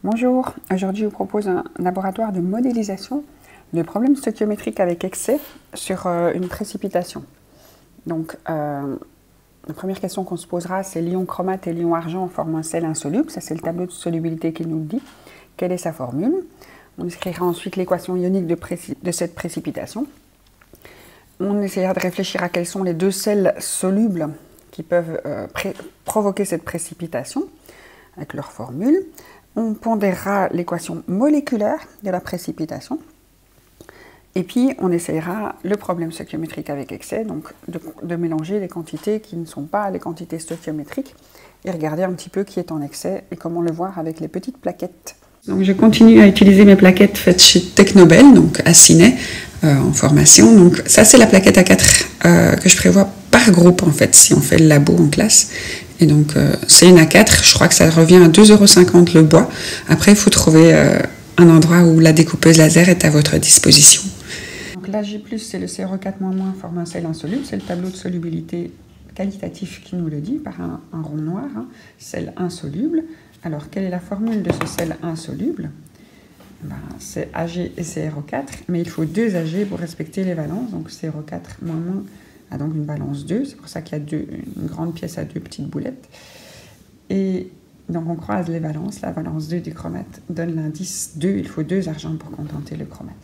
Bonjour, aujourd'hui je vous propose un laboratoire de modélisation de problèmes stoichiométriques avec excès sur une précipitation. Donc la première question qu'on se posera, c'est l'ion chromate et l'ion argent forment un sel insoluble. Ça c'est le tableau de solubilité qui nous le dit. Quelle est sa formule? On écrira ensuite l'équation ionique de cette précipitation. On essaiera de réfléchir à quels sont les deux sels solubles qui peuvent provoquer cette précipitation avec leur formule. On pondérera l'équation moléculaire de la précipitation. Et puis, on essayera le problème stoichiométrique avec excès, donc de mélanger les quantités qui ne sont pas les quantités stoichiométriques et regarder un petit peu qui est en excès et comment le voir avec les petites plaquettes. Donc, je continue à utiliser mes plaquettes faites chez Technobel, donc à Ciney, en formation. Donc, ça, c'est la plaquette A4 que je prévois par groupe, en fait, si on fait le labo en classe. Et donc, c'est une A4, je crois que ça revient à 2,50 € le bois. Après, il faut trouver un endroit où la découpeuse laser est à votre disposition. Donc l'Ag+, c'est le CrO4-, forme un sel insoluble. C'est le tableau de solubilité qualitatif qui nous le dit, par un rond noir, hein, sel insoluble. Alors, quelle est la formule de ce sel insoluble? C'est Ag et CrO4, mais il faut deux Ag pour respecter les valences. Donc, CrO4-, a donc une valence 2, c'est pour ça qu'il y a une grande pièce à deux petites boulettes. Et donc on croise les valences, la valence 2 du chromate donne l'indice 2, il faut deux argents pour contenter le chromate.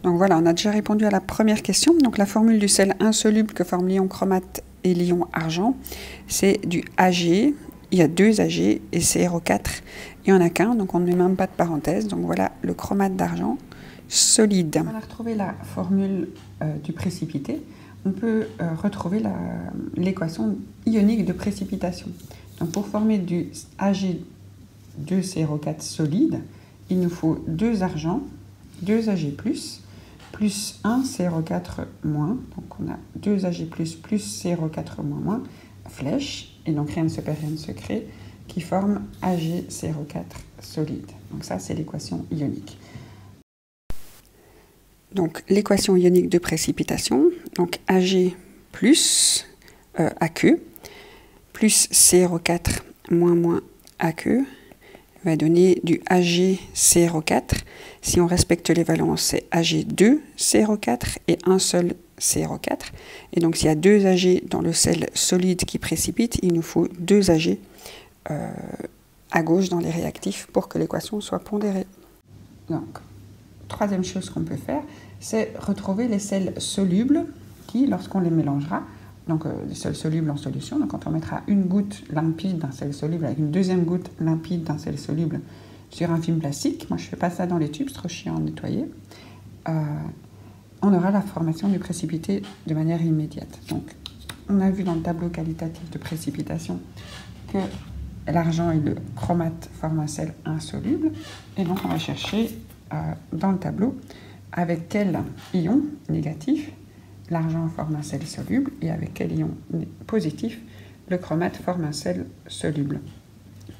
Donc voilà, on a déjà répondu à la première question. Donc la formule du sel insoluble que forment l'ion chromate et l'ion argent, c'est du Ag, il y a deux Ag et CrO4, il n'y en a qu'un, donc on ne met même pas de parenthèse. Donc voilà le chromate d'argent solide. On a retrouvé la formule du précipité. On peut retrouver l'équation ionique de précipitation. Donc pour former du Ag2CrO4 solide, il nous faut deux argents, deux Ag+, plus 1 CrO4-. Donc on a deux Ag+, plus CrO4-, flèche, et donc rien ne se perd, rien ne se crée, qui forme AgCrO4 solide. Donc ça, c'est l'équation ionique. Donc l'équation ionique de précipitation, donc Ag plus aqueux plus CrO4 aqueux va donner du AgCrO4. Si on respecte les valences, c'est Ag2CrO4 et un seul CrO4. Et donc s'il y a deux Ag dans le sel solide qui précipite, il nous faut deux Ag à gauche dans les réactifs pour que l'équation soit pondérée. Donc, troisième chose qu'on peut faire, c'est retrouver les sels solubles qui, lorsqu'on les mélangera, donc les sels solubles en solution, donc quand on mettra une goutte limpide d'un sel soluble avec une deuxième goutte limpide d'un sel soluble sur un film plastique, moi je ne fais pas ça dans les tubes, c'est trop chiant à nettoyer, on aura la formation du précipité de manière immédiate. Donc on a vu dans le tableau qualitatif de précipitation que l'argent et le chromate forment un sel insoluble, et donc on va chercher dans le tableau avec quel ion négatif l'argent forme un sel soluble et avec quel ion positif le chromate forme un sel soluble.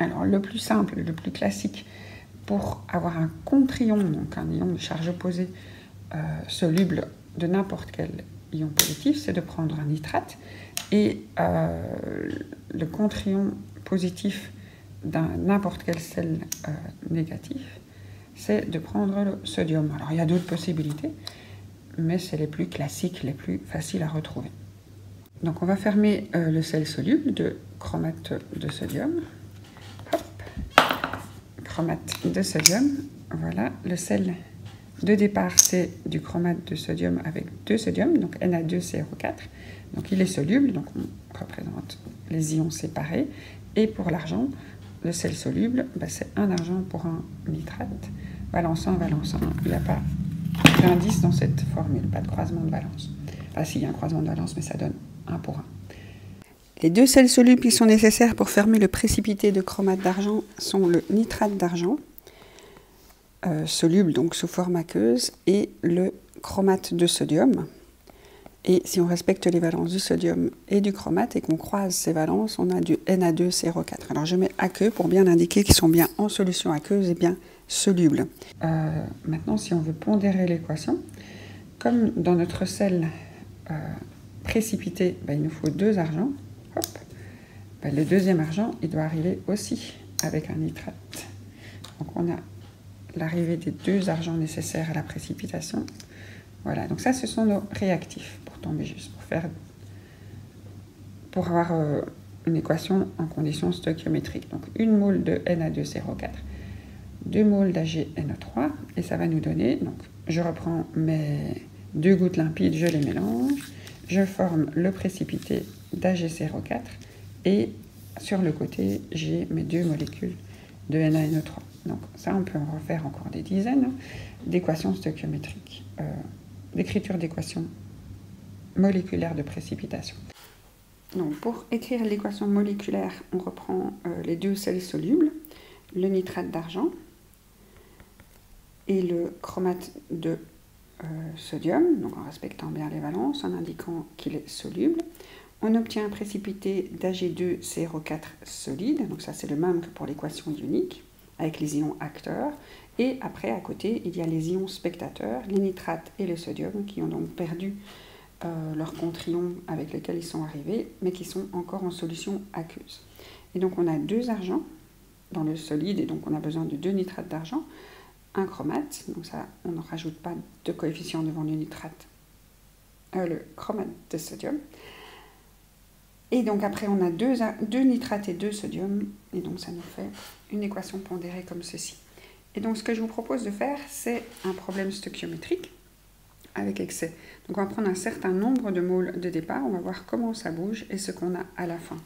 Alors le plus simple, le plus classique pour avoir un contre-ion, donc un ion de charge opposée soluble de n'importe quel ion positif, c'est de prendre un nitrate et le contre-ion positif d'un n'importe quel sel négatif, c'est de prendre le sodium. Alors il y a d'autres possibilités, mais c'est les plus classiques, les plus faciles à retrouver. Donc on va fermer le sel soluble de chromate de sodium. Hop, chromate de sodium. Voilà, le sel de départ, c'est du chromate de sodium avec deux sodium, donc Na2CrO4. Donc il est soluble, donc on représente les ions séparés. Et pour l'argent, le sel soluble, c'est un argent pour un nitrate. Valence 1, valence 1. Il n'y a pas d'indice dans cette formule, pas de croisement de valence. Enfin, si, il y a un croisement de valence, mais ça donne 1 pour 1. Les deux sels solubles qui sont nécessaires pour fermer le précipité de chromate d'argent sont le nitrate d'argent, soluble donc sous forme aqueuse, et le chromate de sodium. Et si on respecte les valences du sodium et du chromate et qu'on croise ces valences, on a du Na2CrO4. Alors je mets aqueux pour bien indiquer qu'ils sont bien en solution aqueuse et bien solubles. Maintenant, si on veut pondérer l'équation, comme dans notre sel précipité, il nous faut deux argents. Hop. Le deuxième argent, il doit arriver aussi avec un nitrate Donc on a l'arrivée des 2 argents nécessaires à la précipitation. Voilà, donc ça ce sont nos réactifs pour tomber juste, pour avoir une équation en conditions stoichiométriques. Donc 1 mole de Na2CO4, 2 moles d'AgNO3, et ça va nous donner, donc je reprends mes 2 gouttes limpides, je les mélange, je forme le précipité d'AgCO4, et sur le côté, j'ai mes 2 molécules de NaNO3. Donc ça, on peut en refaire encore des dizaines d'équations stoichiométriques, d'écriture d'équations moléculaires de précipitation. Donc pour écrire l'équation moléculaire, on reprend les 2 sels solubles, le nitrate d'argent et le chromate de sodium, donc en respectant bien les valences, en indiquant qu'il est soluble. On obtient un précipité d'Ag2CO4 solide, donc ça c'est le même que pour l'équation ionique, avec les ions acteurs. Et après, à côté, il y a les ions spectateurs, les nitrates et le sodium, qui ont donc perdu leurs contrions avec lesquels ils sont arrivés, mais qui sont encore en solution aqueuse. Et donc on a 2 argents dans le solide, et donc on a besoin de 2 nitrates d'argent, un chromate, donc ça on ne rajoute pas de coefficient devant le nitrate, le chromate de sodium. Et donc après on a 2 nitrates et 2 sodium, et donc ça nous fait une équation pondérée comme ceci. Et donc ce que je vous propose de faire, c'est un problème stoichiométrique avec excès. Donc on va prendre un certain nombre de moles de départ, on va voir comment ça bouge et ce qu'on a à la fin.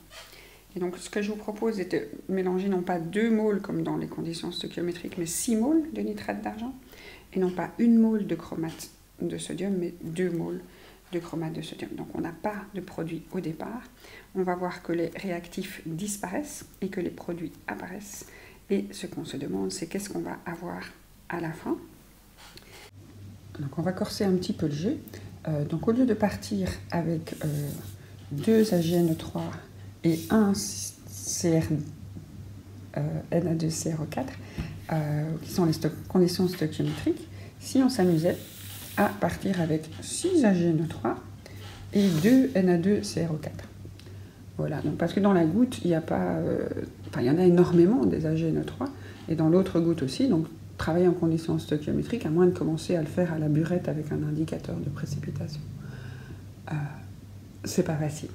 Et donc ce que je vous propose est de mélanger non pas 2 moles comme dans les conditions stoichiométriques, mais 6 moles de nitrate d'argent, et non pas 1 mole de chromate de sodium, mais 2 moles de chromate de sodium. Donc on n'a pas de produit au départ. On va voir que les réactifs disparaissent et que les produits apparaissent. Et ce qu'on se demande, c'est qu'est-ce qu'on va avoir à la fin. Donc on va corser un petit peu le jeu. Donc au lieu de partir avec 2 AgNO3 et 1 Na2CRO4, qui sont les conditions stoichiométriques, si on s'amusait à partir avec 6 AgNO3 et 2 Na2CRO4. Voilà, donc parce que dans la goutte, il n'y a pas... il y en a énormément des AgNO3, et dans l'autre goutte aussi, donc travailler en conditions stoichiométriques, à moins de commencer à le faire à la burette avec un indicateur de précipitation. C'est pas facile.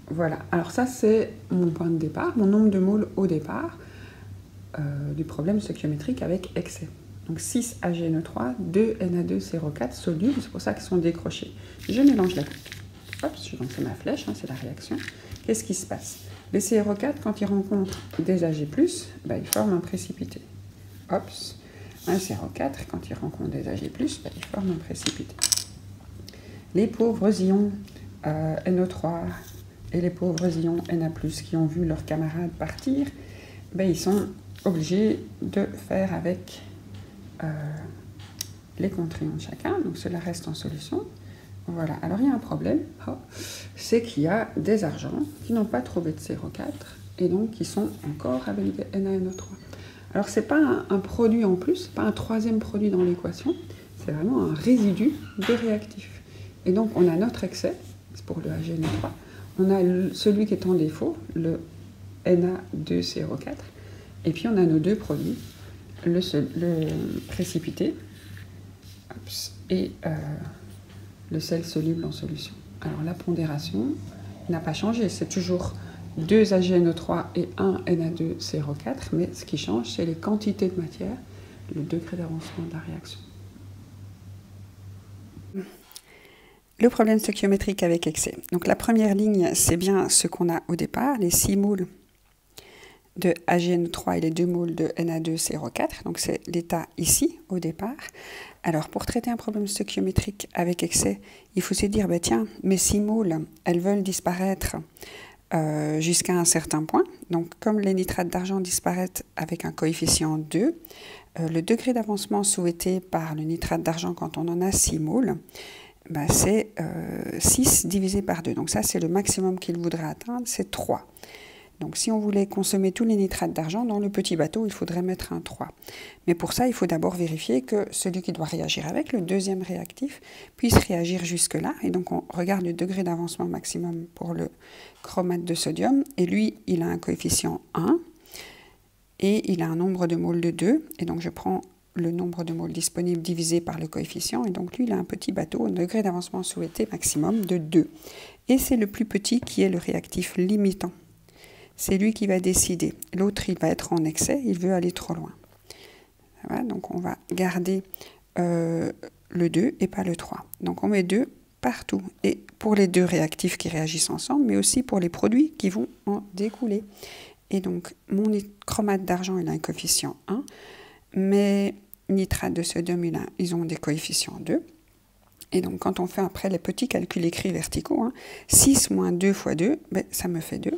Voilà, alors ça c'est mon point de départ, mon nombre de moles au départ du problème stoichiométrique avec excès. Donc 6 AgNO3, 2 Na2CO4 solubles, c'est pour ça qu'ils sont décrochés. Je mélange la goutte. Hop, je lance ma flèche, hein, c'est la réaction. Qu'est-ce qui se passe? Les CRO4, quand ils rencontrent des Ag+, ils forment un précipité. Hop, un CRO4, quand ils rencontrent des Ag+, ils forment un précipité. Les pauvres ions NO3 et les pauvres ions Na+, qui ont vu leurs camarades partir, ils sont obligés de faire avec les contrions de chacun, donc cela reste en solution. Voilà, alors il y a un problème, c'est qu'il y a des argents qui n'ont pas trouvé de CRO4 et donc qui sont encore avec des NaNO3. Alors c'est pas un produit en plus, pas un troisième produit dans l'équation, c'est vraiment un résidu de réactif. Et donc on a notre excès, c'est pour le AgNO3, on a celui qui est en défaut, le Na2CO4, et puis on a nos 2 produits, le précipité et le sel soluble en solution. Alors la pondération n'a pas changé, c'est toujours 2 AgNO3 et 1 Na2CO4, mais ce qui change, c'est les quantités de matière, le degré d'avancement de la réaction. Le problème stoichiométrique avec excès. Donc la première ligne, c'est bien ce qu'on a au départ, les 6 moles de AgNO3 et les 2 moles de Na2CO4, donc c'est l'état ici au départ. Alors pour traiter un problème stoichiométrique avec excès, il faut se dire, tiens, mes 6 moles, elles veulent disparaître jusqu'à un certain point. Donc comme les nitrates d'argent disparaissent avec un coefficient 2, le degré d'avancement souhaité par le nitrate d'argent quand on en a 6 moles, c'est 6 divisé par 2. Donc ça c'est le maximum qu'il voudrait atteindre, c'est 3. Donc si on voulait consommer tous les nitrates d'argent dans le petit bateau, il faudrait mettre un 3. Mais pour ça, il faut d'abord vérifier que celui qui doit réagir avec, le deuxième réactif, puisse réagir jusque-là. Et donc on regarde le degré d'avancement maximum pour le chromate de sodium. Et lui, il a un coefficient 1. et il a un nombre de moles de 2. Et donc je prends le nombre de moles disponibles divisé par le coefficient. Et donc lui, il a un petit bateau, un degré d'avancement souhaité maximum de 2. Et c'est le plus petit qui est le réactif limitant. C'est lui qui va décider. L'autre, il va être en excès, il veut aller trop loin. Voilà, donc on va garder le 2 et pas le 3. Donc on met 2 partout. Et pour les deux réactifs qui réagissent ensemble, mais aussi pour les produits qui vont en découler. Et donc mon chromate d'argent, il a un coefficient 1. Mes nitrates de sodium, ils ont des coefficients 2. Et donc, quand on fait après les petits calculs écrits verticaux, 6 moins 2 fois 2, ça me fait 2.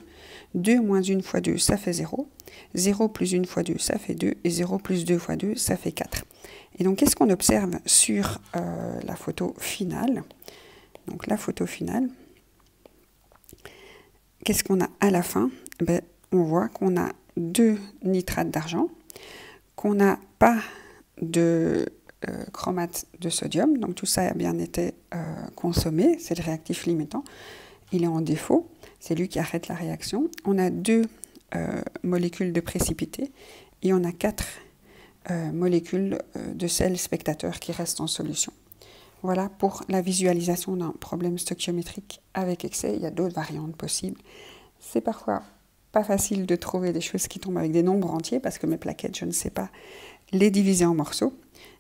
2 moins 1 fois 2, ça fait 0. 0 plus 1 fois 2, ça fait 2. Et 0 plus 2 fois 2, ça fait 4. Et donc, qu'est-ce qu'on observe sur la photo finale? Donc, la photo finale, qu'est-ce qu'on a à la fin? On voit qu'on a 2 nitrates d'argent, qu'on n'a pas de chromate de sodium, donc tout ça a bien été consommé, c'est le réactif limitant, il est en défaut, c'est lui qui arrête la réaction. On a 2 molécules de précipité et on a 4 molécules de sel spectateur qui restent en solution. Voilà pour la visualisation d'un problème stoichiométrique avec excès. Il y a d'autres variantes possibles. C'est parfois pas facile de trouver des choses qui tombent avec des nombres entiers parce que mes plaquettes, je ne sais pas les diviser en morceaux,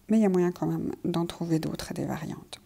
mais il y a moyen quand même d'en trouver d'autres, des variantes.